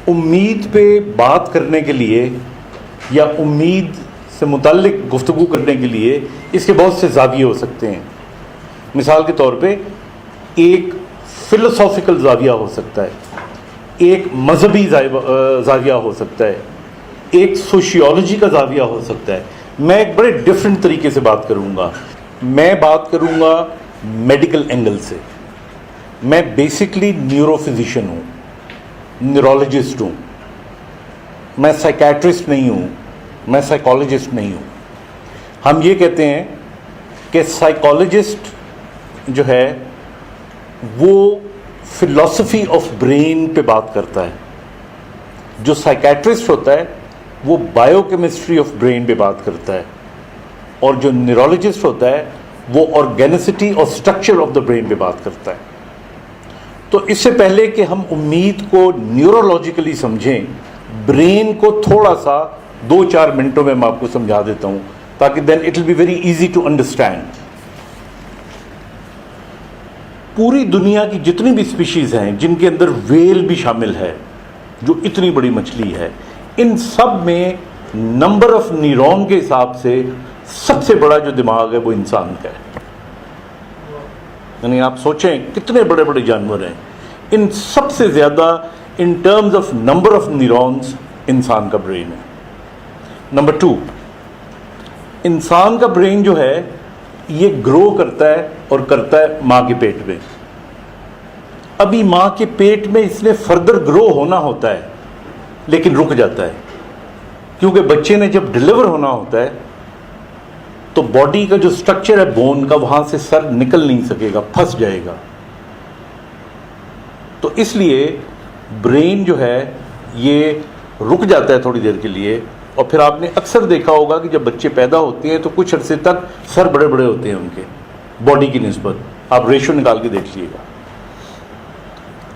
امید پہ بات کرنے کے لیے یا امید سے متعلق گفتگو کرنے کے لیے اس کے بہت سے زاویے ہو سکتے ہیں. مثال کے طور پہ ایک فلسافیکل زاویہ ہو سکتا ہے, ایک مذہبی زاویہ ہو سکتا ہے, ایک سوشیولوجی کا زاویہ ہو سکتا ہے. میں ایک بڑے ڈفرینٹ طریقے سے بات کروں گا. میں بات کروں گا میڈیکل اینگل سے. میں بیسکلی نیورو فزیشین ہوں, نیورولوجسٹ ہوں. میں سائیکیٹرسٹ نہیں ہوں, میں سائیکالوجسٹ نہیں ہوں. ہم یہ کہتے ہیں کہ سائیکالوجسٹ جو ہے وہ فلسفی آف برین پہ بات کرتا ہے, جو سائیکیٹرسٹ ہوتا ہے وہ بایو کیمسٹری آف برین پہ بات کرتا ہے, اور جو نیورولوجسٹ ہوتا ہے وہ آرگینسٹی اور اسٹرکچر آف دا برین پہ بات کرتا ہے. تو اس سے پہلے کہ ہم امید کو نیورولوجیکلی سمجھیں, برین کو تھوڑا سا 2-4 منٹوں میں آپ کو سمجھا دیتا ہوں تاکہ then it will be very easy to understand. پوری دنیا کی جتنی بھی اسپیشیز ہیں جن کے اندر ویل بھی شامل ہے, جو اتنی بڑی مچھلی ہے, ان سب میں نمبر آف نیورون کے حساب سے سب سے بڑا جو دماغ ہے وہ انسان کا ہے. یعنی آپ سوچیں کتنے بڑے بڑے جانور ہیں, ان سب سے زیادہ in terms of number of neurons انسان کا برین ہے. نمبر 2, انسان کا برین جو ہے یہ گرو کرتا ہے اور کرتا ہے ماں کے پیٹ میں. ابھی ماں کے پیٹ میں اس نے فردر گرو ہونا ہوتا ہے لیکن رک جاتا ہے, کیونکہ بچے نے جب ڈلیور ہونا ہوتا ہے تو باڈی کا جو سٹرکچر ہے بون کا, وہاں سے سر نکل نہیں سکے گا, پھنس جائے گا. تو اس لیے برین جو ہے یہ رک جاتا ہے تھوڑی دیر کے لیے. اور پھر آپ نے اکثر دیکھا ہوگا کہ جب بچے پیدا ہوتے ہیں تو کچھ عرصے تک سر بڑے بڑے ہوتے ہیں ان کے باڈی کی نسبت. آپ ریشو نکال کے دیکھ لیے گا.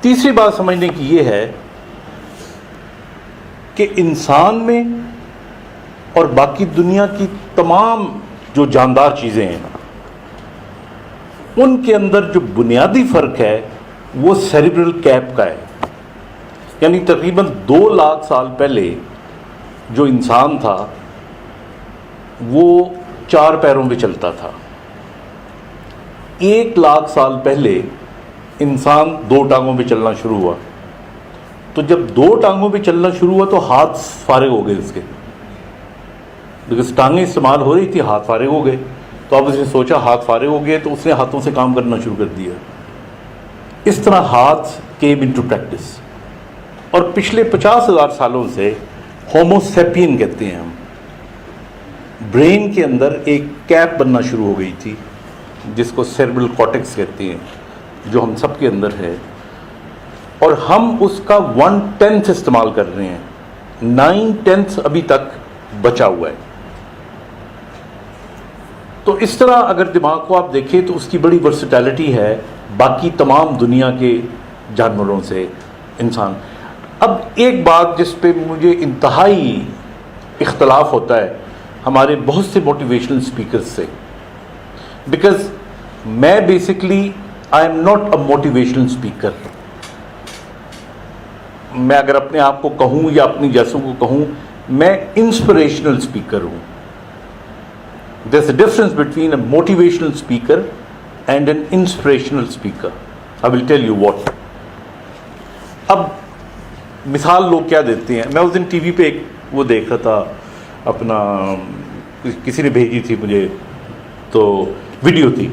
تیسری بات سمجھنے کی یہ ہے کہ انسان میں اور باقی دنیا کی تمام جو جاندار چیزیں ہیں ان کے اندر جو بنیادی فرق ہے وہ سیریبرل کیپ کا ہے. یعنی تقریباً 2 لاکھ سال پہلے جو انسان تھا وہ 4 پیروں پہ چلتا تھا. 1 لاکھ سال پہلے انسان 2 ٹانگوں پہ چلنا شروع ہوا. تو جب 2 ٹانگوں پہ چلنا شروع ہوا تو ہاتھ فارغ ہو گئے اس کے, بیکاز ٹانگیں استعمال ہو رہی تھی, ہاتھ فارغ ہو گئے. تو اب اس نے سوچا ہاتھ فارغ ہو گئے تو اس نے ہاتھوں سے کام کرنا شروع کر دیا. اس طرح ہاتھ کیم انٹو پریکٹس. اور پچھلے 50,000 سالوں سے ہومو سیپین کہتے ہیں ہم, برین کے اندر ایک کیپ بننا شروع ہو گئی تھی جس کو سیریبرل کارٹیکس کہتے ہیں, جو ہم سب کے اندر ہے, اور ہم اس کا 1/10 استعمال کر رہے ہیں. 9/10 ابھی تک بچا ہوا ہے. تو اس طرح اگر دماغ کو آپ دیکھیں تو اس کی بڑی ورسٹیلٹی ہے باقی تمام دنیا کے جانوروں سے انسان. اب ایک بات جس پہ مجھے انتہائی اختلاف ہوتا ہے ہمارے بہت سے موٹیویشنل اسپیکرز سے, بیکاز میں basically I am not a motivational speaker. میں اگر اپنے آپ کو کہوں یا اپنی جیسوں کو کہوں, میں انسپریشنل اسپیکر ہوں. There is a difference between a motivational speaker and an inspirational speaker. I will tell you what. اب مثال لوگ کیا دیتے ہیں, میں اس دن ٹی وی پہ ایک وہ دیکھ رہا تھا, اپنا کسی نے بھیجی تھی مجھے, تو ویڈیو تھی.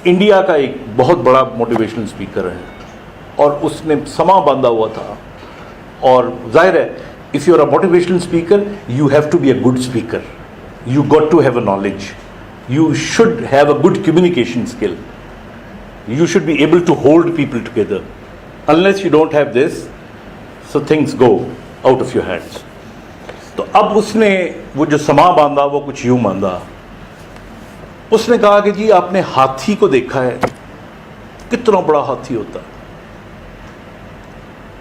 انڈیا کا ایک بہت بڑا موٹیویشنل اسپیکر ہے اور اس نے سما باندھا ہوا تھا. اور ظاہر ہے if you are a motivational speaker you have to be a good speaker. You got to have a knowledge. You should have a good communication skill. You should be able to hold people together. unless you don't have this, so things go out of your hands. تو اب اس نے وہ جو سما باندھا وہ کچھ یوں باندھا. اس نے کہا کہ جی آپ نے ہاتھی کو دیکھا ہے, کتنا بڑا ہاتھی ہوتا ہے.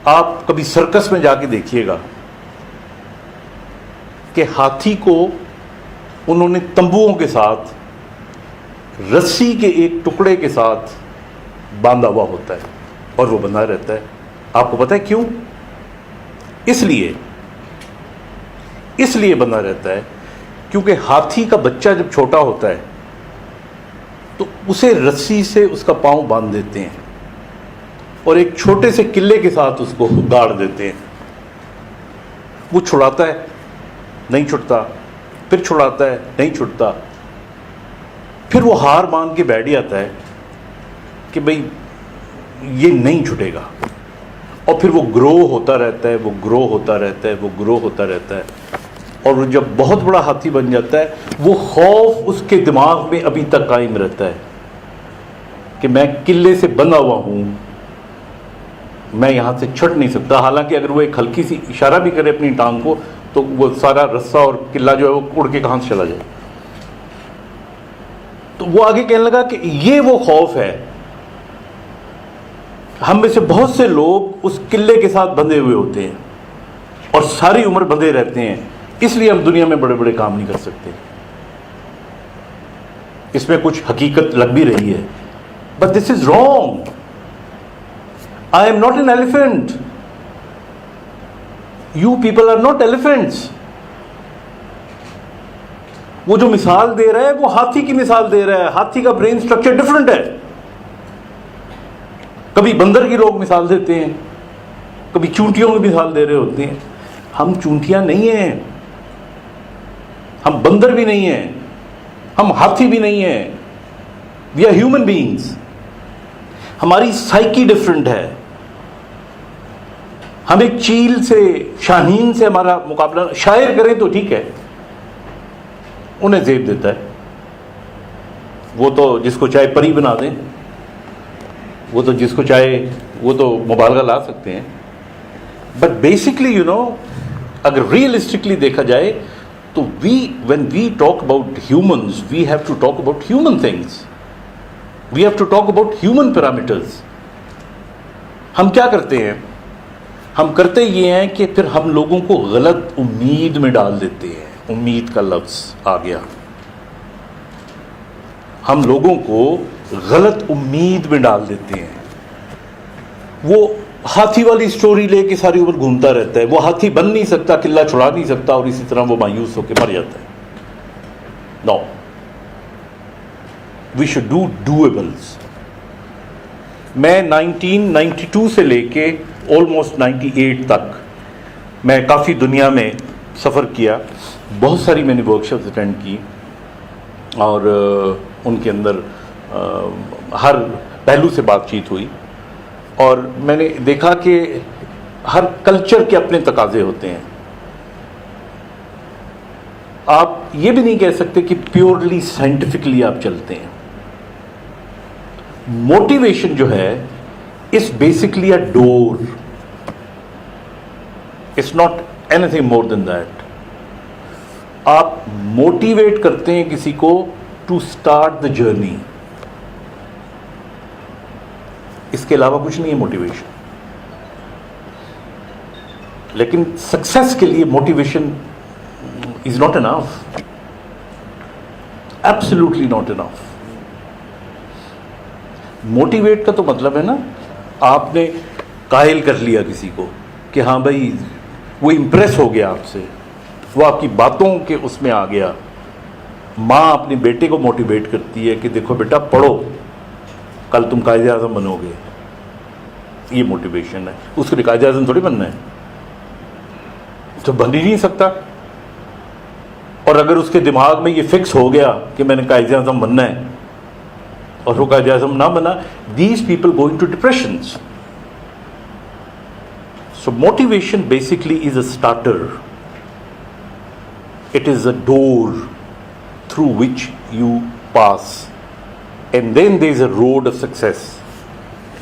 آپ کبھی سرکس میں جا کے دیکھیے گا کہ ہاتھی کو انہوں نے تمبوؤں کے ساتھ رسی کے ایک ٹکڑے کے ساتھ باندھا ہوا ہوتا ہے اور وہ بندھا رہتا ہے. آپ کو پتہ ہے کیوں؟ اس لیے بندہ رہتا ہے کیونکہ ہاتھی کا بچہ جب چھوٹا ہوتا ہے تو اسے رسی سے اس کا پاؤں باندھ دیتے ہیں اور ایک چھوٹے سے قلعے کے ساتھ اس کو گاڑ دیتے ہیں. وہ چھڑاتا ہے نہیں چھٹتا, پھر چھڑاتا ہے نہیں چھٹتا, پھر وہ ہار مان کے بیٹھ جاتا ہے کہ بھئی یہ نہیں چھٹے گا, اور پھر وہ گرو ہوتا رہتا ہے, وہ گرو ہوتا رہتا ہے, وہ گرو ہوتا رہتا ہے, اور وہ جب بہت بڑا ہاتھی بن جاتا ہے وہ خوف اس کے دماغ میں ابھی تک قائم رہتا ہے کہ میں قلعے سے بندھا ہوا ہوں, میں یہاں سے چھٹ نہیں سکتا. حالانکہ اگر وہ ایک ہلکی سی اشارہ بھی کرے اپنی ٹانگ کو تو وہ سارا رسہ اور قلعہ جو ہے وہ اڑ کے کہاں سے چلا جائے. تو وہ آگے کہنے لگا کہ یہ وہ خوف ہے. ہم میں سے بہت سے لوگ اس قلعے کے ساتھ بندھے ہوئے ہوتے ہیں اور ساری عمر بندھے رہتے ہیں, اس لیے ہم دنیا میں بڑے بڑے کام نہیں کر سکتے. اس میں کچھ حقیقت لگ بھی رہی ہے, but this is wrong. I am not an elephant. You people are not elephants. وہ جو مثال دے رہا ہے وہ ہاتھی کی مثال دے رہا ہے. ہاتھی کا برین سٹرکچر ڈفرنٹ ہے. کبھی بندر کی لوگ مثال دیتے ہیں, کبھی چونٹیوں کی مثال دے رہے ہوتے ہیں. ہم چونٹیاں نہیں ہیں, ہم بندر بھی نہیں ہیں, ہم ہاتھی بھی نہیں ہیں. We are human beings. ہماری سائیکی ڈفرنٹ ہے. ہم ایک چیل سے, شاہین سے ہمارا مقابلہ, شاعر کریں تو ٹھیک ہے, انہیں زیب دیتا ہے, وہ تو جس کو چاہے پری بنا دیں, وہ تو جس کو چاہے وہ تو مبالغہ لا سکتے ہیں. بٹ بیسکلی اگر ریئلسٹکلی دیکھا جائے تو when we talk about humans we have to talk about human things. We have to talk about human parameters. ہم کیا کرتے ہیں؟ ہم کرتے یہ ہیں کہ پھر ہم لوگوں کو غلط امید میں ڈال دیتے ہیں. امید کا لفظ آ گیا. ہم لوگوں کو غلط امید میں ڈال دیتے ہیں. وہ ہاتھی والی سٹوری لے کے ساری عمر گھومتا رہتا ہے. وہ ہاتھی بن نہیں سکتا, قلعہ چھڑا نہیں سکتا, اور اسی طرح وہ مایوس ہو کے مر جاتا ہے. نو, وی شوڈ ڈو ڈویبلز. میں 1992 سے لے کے آلموسٹ 98 تک میں کافی دنیا میں سفر کیا. بہت ساری میں نے ورکشاپس اٹینڈ کی, اور ان کے اندر ہر پہلو سے بات چیت ہوئی, اور میں نے دیکھا کہ ہر کلچر کے اپنے تقاضے ہوتے ہیں. آپ یہ بھی نہیں کہہ سکتے کہ پیورلی سائنٹیفکلی آپ چلتے ہیں. موٹیویشن جو ہے is basically a door. It's not anything more than that. آپ موٹیویٹ کرتے ہیں کسی کو ٹو اسٹارٹ دا جرنی. اس کے علاوہ کچھ نہیں ہے موٹیویشن. لیکن سکسیس کے لیے motivation is not enough. Absolutely not enough. Motivate کا تو مطلب ہے نا, آپ نے قائل کر لیا کسی کو کہ ہاں بھائی وہ امپریس ہو گیا آپ سے, وہ آپ کی باتوں کے اس میں آ گیا. ماں اپنے بیٹے کو موٹیویٹ کرتی ہے کہ دیکھو بیٹا پڑھو, کل تم قائد اعظم بنو گے. یہ موٹیویشن ہے. اس کو قائد اعظم تھوڑی بننا ہے, تو بن ہی نہیں سکتا. اور اگر اس کے دماغ میں یہ فکس ہو گیا کہ میں نے قائد اعظم بننا ہے اور وہ قائد اعظم نہ بنا, these people going to depressions. So motivation basically is a starter. It is a door through which you pass, and then there is a road of success,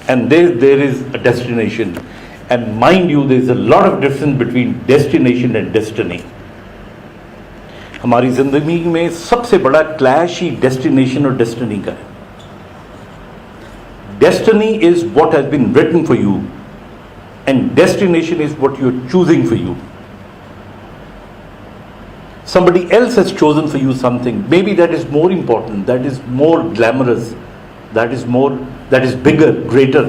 and there is a destination. And mind you, there is a lot of difference between destination and destiny. ہماری زندگی میں سب سے بڑا clash ہی destination اور destiny کا ہے. Destiny is what has been written for you, and destination is what you are choosing for you. Somebody else has chosen for you something. Maybe that is more important, that is more glamorous, that is bigger, greater.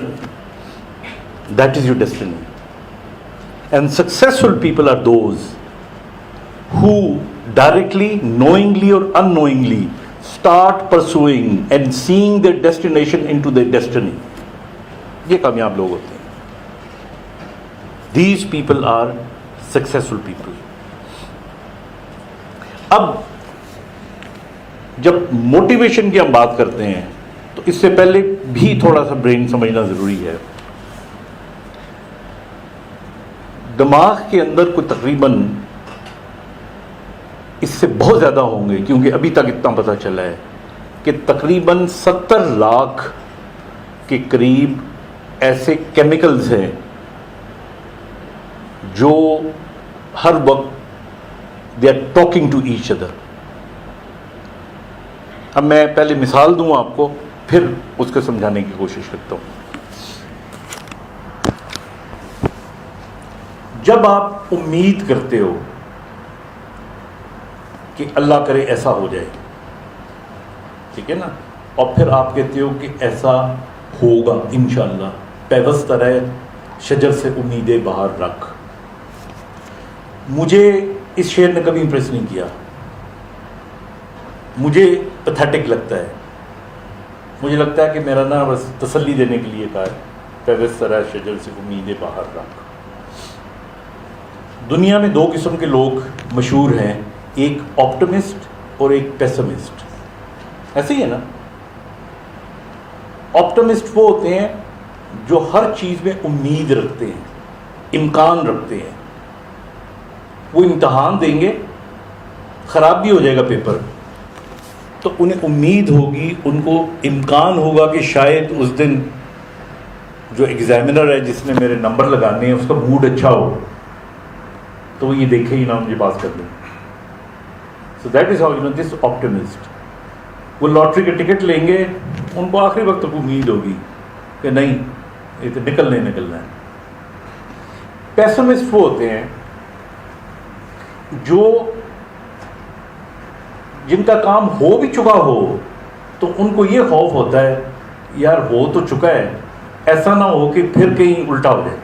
That is your destiny. And successful people are those who directly, knowingly or unknowingly start pursuing and seeing their destination into their destiny. یہ کامیاب لوگ ہوتے ہیں. These people are successful people. اب جب motivation کی ہم بات کرتے ہیں تو اس سے پہلے بھی تھوڑا سا برین سمجھنا ضروری ہے. دماغ کے اندر کوئی تقریباً اس سے بہت زیادہ ہوں گے، کیونکہ ابھی تک اتنا پتہ چلا ہے کہ تقریباً 70 لاکھ کے قریب ایسے کیمیکلز ہیں جو ہر وقت they are talking to each other. اب میں پہلے مثال دوں آپ کو، پھر اس کو سمجھانے کی کوشش کرتا ہوں. جب آپ امید کرتے ہو کہ اللہ کرے ایسا ہو جائے، ٹھیک ہے نا، اور پھر آپ کہتے ہو کہ ایسا ہوگا انشاءاللہ، پیوست رہے شجر سے امیدیں باہر رکھ. مجھے اس شعر نے کبھی امپریس نہیں کیا، مجھے پیتھیٹک لگتا ہے. مجھے لگتا ہے کہ میرا نا بس تسلی دینے کے لیے کہا ہے، پیوست رہے شجر سے امیدیں باہر رکھ. دنیا میں 2 قسم کے لوگ مشہور ہیں، ایک آپٹمسٹ اور ایک پیسمسٹ. ایسے ہی ہے نا. آپٹمسٹ وہ ہوتے ہیں جو ہر چیز میں امید رکھتے ہیں، امکان رکھتے ہیں. وہ امتحان دیں گے، خراب بھی ہو جائے گا پیپر، تو انہیں امید ہوگی، ان کو امکان ہوگا کہ شاید اس دن جو ایگزامنر ہے جس نے میرے نمبر لگانے ہیں اس کا موڈ اچھا ہو، تو وہ یہ دیکھے ہی نہ مجھے پاس کر دیں. So that is how this optimist. وہ لاٹری کا ٹکٹ لیں گے، ان کو آخری وقت تک امید ہوگی کہ نہیں یہ تو نکلنا ہے. پیسمسٹ وہ ہوتے ہیں جو جن کا کام ہو بھی چکا ہو تو ان کو یہ خوف ہوتا ہے یار ہو تو چکا ہے، ایسا نہ ہو کہ پھر کہیں الٹا ہو جائے.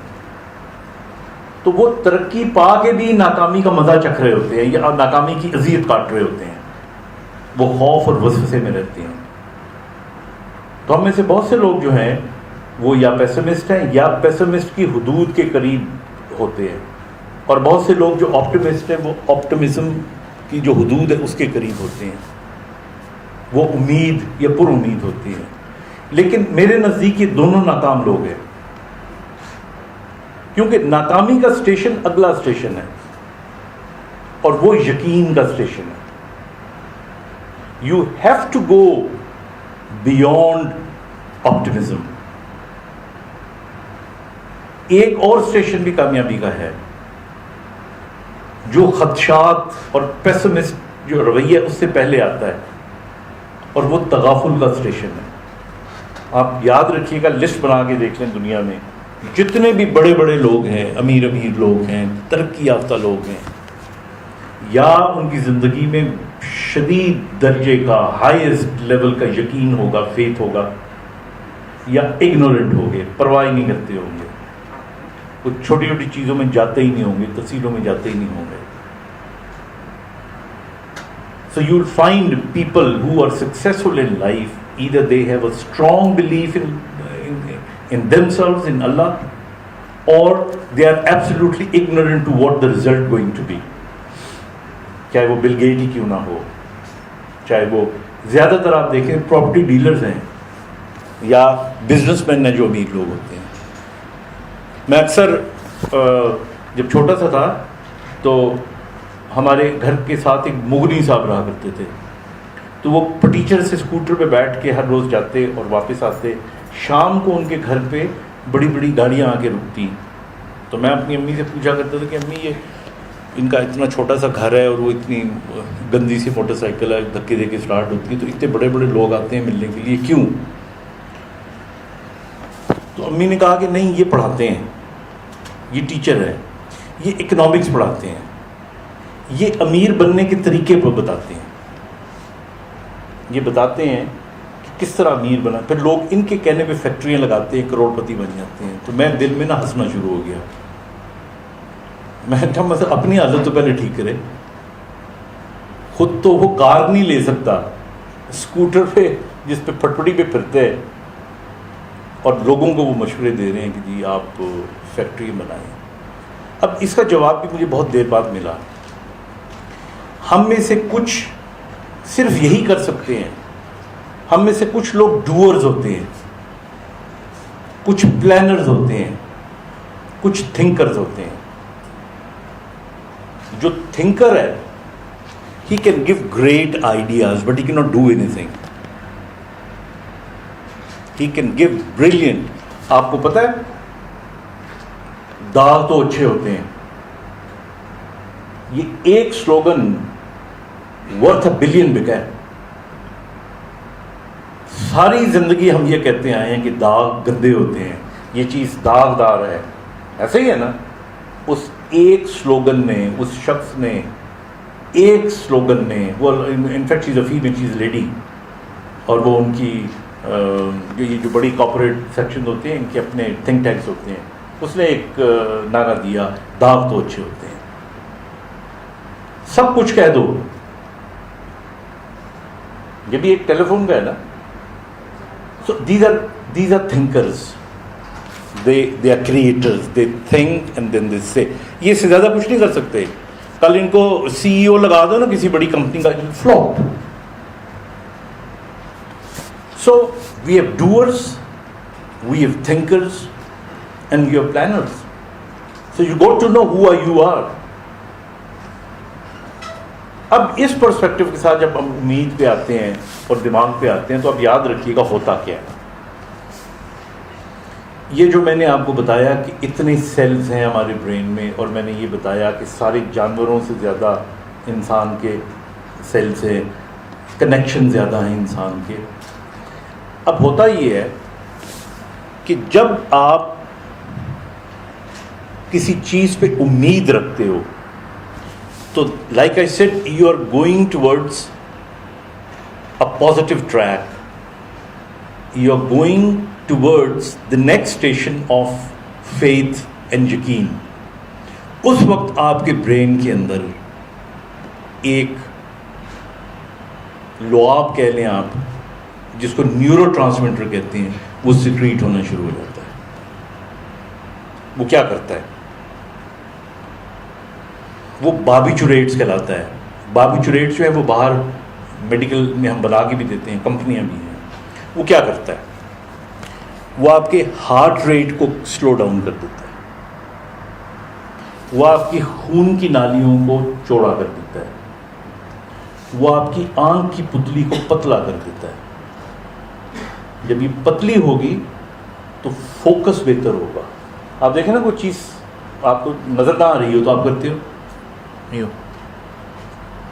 تو وہ ترقی پا کے بھی ناکامی کا مزہ چکھ رہے ہوتے ہیں یا ناکامی کی اذیت کاٹ رہے ہوتے ہیں. وہ خوف اور وسوسے میں رہتے ہیں. تو ہم میں سے بہت سے لوگ جو ہیں وہ یا پیسمسٹ ہیں یا پیسمسٹ کی حدود کے قریب ہوتے ہیں، اور بہت سے لوگ جو آپٹمسٹ ہیں وہ آپٹمزم کی جو حدود ہے اس کے قریب ہوتے ہیں. وہ امید یا پر امید ہوتی ہے. لیکن میرے نزدیک یہ دونوں ناکام لوگ ہیں، کیونکہ ناکامی کا اسٹیشن اگلا اسٹیشن ہے اور وہ یقین کا اسٹیشن ہے. You have to go beyond optimism. ایک اور اسٹیشن بھی کامیابی کا ہے جو خدشات اور پیسمسٹ جو رویہ اس سے پہلے آتا ہے، اور وہ تغافل کا اسٹیشن ہے. آپ یاد رکھیے گا، لسٹ بنا کے دیکھ لیں، دنیا میں جتنے بھی بڑے بڑے لوگ ہیں، امیر لوگ ہیں، ترقی یافتہ لوگ ہیں، یا ان کی زندگی میں شدید درجے کا ہائیسٹ لیول کا یقین ہوگا، فیتھ ہوگا، یا اگنورنٹ ہوگے، پرواہ نہیں کرتے ہوں گے، وہ چھوٹی چھوٹی چیزوں میں جاتے ہی نہیں ہوں گے، تفصیلوں میں جاتے ہی نہیں ہوں گے. So you'll find people who are successful in life, either they have a strong belief in themselves, in Allah, or they are absolutely ignorant to what the result going to be. چاہے وہ Bill Gate ہی کیوں نہ ہو، چاہے وہ زیادہ تر آپ دیکھیں پراپرٹی ڈیلرز ہیں یا بزنس مین ہیں جو امیر لوگ ہوتے ہیں. میں اکثر جب چھوٹا سا تھا تو ہمارے گھر کے ساتھ ایک مغنی صاحب رہا کرتے تھے، تو وہ ٹیچر سے اسکوٹر پہ بیٹھ کے ہر روز جاتے اور واپس آتے. شام کو ان کے گھر پہ بڑی بڑی گاڑیاں آ کے رکتی، تو میں اپنی امی سے پوچھا کرتا تھا کہ امی یہ ان کا اتنا چھوٹا سا گھر ہے اور وہ اتنی گندی سی موٹر سائیکل ہے، دھکے دے کے اسٹارٹ ہوتی ہے، تو اتنے بڑے بڑے لوگ آتے ہیں ملنے کے لیے، کیوں؟ تو امی نے کہا کہ نہیں، یہ پڑھاتے ہیں، یہ ٹیچر ہے، یہ اکنامکس پڑھاتے ہیں، یہ امیر بننے کے طریقے پر بتاتے ہیں، یہ بتاتے ہیں کہ کس طرح امیر بنا. پھر لوگ ان کے کہنے پہ فیکٹریاں لگاتے ہیں، کروڑ پتی بن جاتے ہیں. تو میں دل میں نہ ہنسنا شروع ہو گیا. میں کہا مطلب اپنی حالت تو پہلے ٹھیک کرے. خود تو وہ کار نہیں لے سکتا, اسکوٹر پہ جس پہ پھٹپڑی پہ پھرتے ہیں, اور لوگوں کو وہ مشورے دے رہے ہیں کہ جی آپ فیکٹری بنائیں. اب اس کا جواب بھی مجھے بہت دیر بعد ملا. ہم میں سے کچھ صرف یہی کر سکتے ہیں, ہم میں سے کچھ لوگ ڈوئرز ہوتے ہیں, کچھ پلانرز ہوتے ہیں, کچھ تھنکرز ہوتے ہیں. جو تھنکر ہے he can give great ideas but he cannot do anything. He can give brilliant. آپ کو پتہ ہے داغ تو اچھے ہوتے ہیں, یہ ایک سلوگن ورتھ $1 billion بکا ہے. ساری زندگی ہم یہ کہتے آئے ہیں کہ داغ گندے ہوتے ہیں, یہ چیز داغدار ہے, ایسے ہی ہے نا. اس ایک سلوگن نے, اس شخص نے ایک سلوگن نے, وہ انفیکٹ چیز فیمل چیز لیڈی, اور وہ ان کی یہ جو بڑی کارپوریٹ سیکشن ہوتے ہیں ان کے اپنے تھنک ٹینکس ہوتے ہیں, اس نے ایک نعرہ دیا داغ تو اچھے ہوتے ہیں. سب کچھ کہہ دو, یہ بھی ایک ٹیلی فون کا ہے نا. سو these are thinkers, they are creators, they think and then they say. یہ سے زیادہ کچھ نہیں کر سکتے. کل ان کو سی ای او لگا دو نا کسی بڑی کمپنی کا, flop. So we have doers, we have thinkers and we have planners. So you got to know who you are. اب اس پرسپیکٹو کے ساتھ جب ہم امید پہ آتے ہیں اور دماغ پہ آتے ہیں تو اب یاد رکھیے گا ہوتا کیا ہے. یہ جو میں نے آپ کو بتایا کہ اتنے سیلز ہیں ہمارے برین میں, اور میں نے یہ بتایا کہ سارے جانوروں سے زیادہ انسان کے سیل سے کنیکشن زیادہ ہیں انسان کے. اب ہوتا یہ ہے کہ جب آپ کسی چیز پہ امید رکھتے ہو تو like I said you are going towards a positive track, you are going towards the next station of faith and یقین. اس وقت آپ کے برین کے اندر ایک لعاب کہہ لیں آپ, جس کو نیورو ٹرانسمیٹر کہتے ہیں, وہ سیکریٹ ہونا شروع ہو جاتا ہے. وہ کیا کرتا ہے؟ وہ باربیچوریٹس کہلاتا ہے. باربیچوریٹس جو ہے وہ باہر میڈیکل میں ہم بنا کے بھی دیتے ہیں, کمپنیاں بھی ہیں. وہ کیا کرتا ہے؟ وہ آپ کے ہارٹ ریٹ کو سلو ڈاؤن کر دیتا ہے, وہ آپ کی خون کی نالیوں کو چوڑا کر دیتا ہے, وہ آپ کی آنکھ کی پتلی کو پتلا کر دیتا ہے. جب یہ پتلی ہوگی تو فوکس بہتر ہوگا. آپ دیکھیں نا کوئی چیز آپ کو نظر نہ آ رہی ہو تو آپ کرتے ہو نہیں ہو,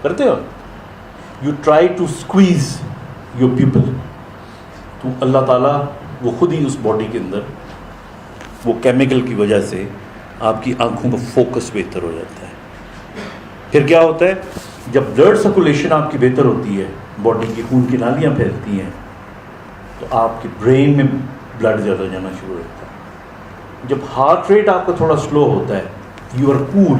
کرتے ہو. You try to squeeze your people, تو اللہ تعالیٰ وہ خود ہی اس باڈی کے اندر وہ کیمیکل کی وجہ سے آپ کی آنکھوں کا فوکس بہتر ہو جاتا ہے. پھر کیا ہوتا ہے؟ جب بلڈ سرکولیشن آپ کی بہتر ہوتی ہے, باڈی کی خون کی نالیاں پھیلتی ہیں, تو آپ کے برین میں بلڈ زیادہ جانا شروع ہو جاتا ہے. جب ہارٹ ریٹ آپ کا تھوڑا سلو ہوتا ہے, یو آر کول.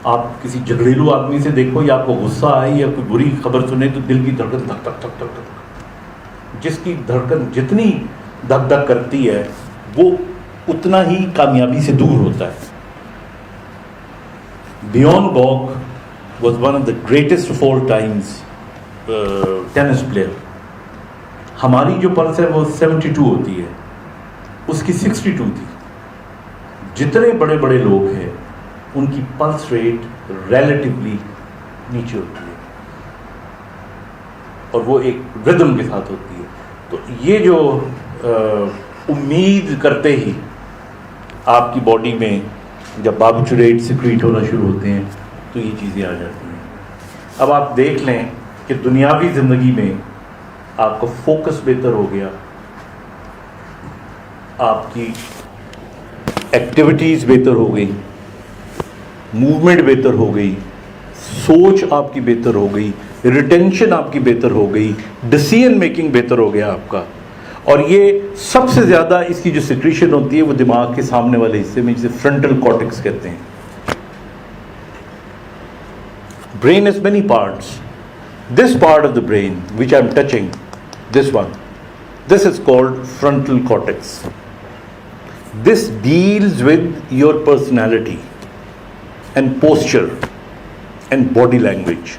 آپ کسی جھگڑیلو آدمی سے دیکھو, یا آپ کو غصہ آئے یا کوئی بری خبر سنے تو دل کی دھڑکن دھک دھک دھک دھک دھک, جس کی دھڑکن جتنی دھک دھک کرتی ہے وہ اتنا ہی کامیابی سے دور ہوتا ہے. بیون گوگ was one of the greatest of all times tennis player. ہماری جو پلس ہے وہ 72 ہوتی ہے, اس کی 62 تھی. جتنے بڑے بڑے لوگ ہیں ان کی پلس ریٹ ریلیٹیولی نیچے ہوتی ہے, اور وہ ایک ردم کے ساتھ ہوتی ہے. تو یہ جو امید کرتے ہی آپ کی باڈی میں جب باربیچوریٹ سیکریٹ ہونا شروع ہوتے ہیں تو یہ چیزیں آ جاتی ہیں. اب آپ دیکھ لیں کہ دنیاوی زندگی میں آپ کا فوکس بہتر ہو گیا, آپ کی ایکٹیویٹیز بہتر ہو گئی, موومنٹ بہتر ہو گئی, سوچ آپ کی بہتر ہو گئی, ریٹینشن آپ کی بہتر ہو گئی, ڈیسیژن میکنگ بہتر ہو گیا آپ کا. اور یہ سب سے زیادہ اس کی جو سیکریشن ہوتی ہے وہ دماغ کے سامنے والے حصے میں, جسے فرنٹل کارٹیکس کہتے ہیں. brain has many parts. This part of the brain which I'm touching, this one, this is called frontal cortex. This deals with your personality and posture and body language.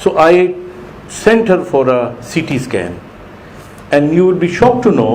So I sent her for a CT scan, and you will be shocked to know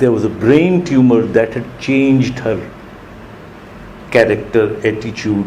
There was a brain tumor that had changed her character, attitude,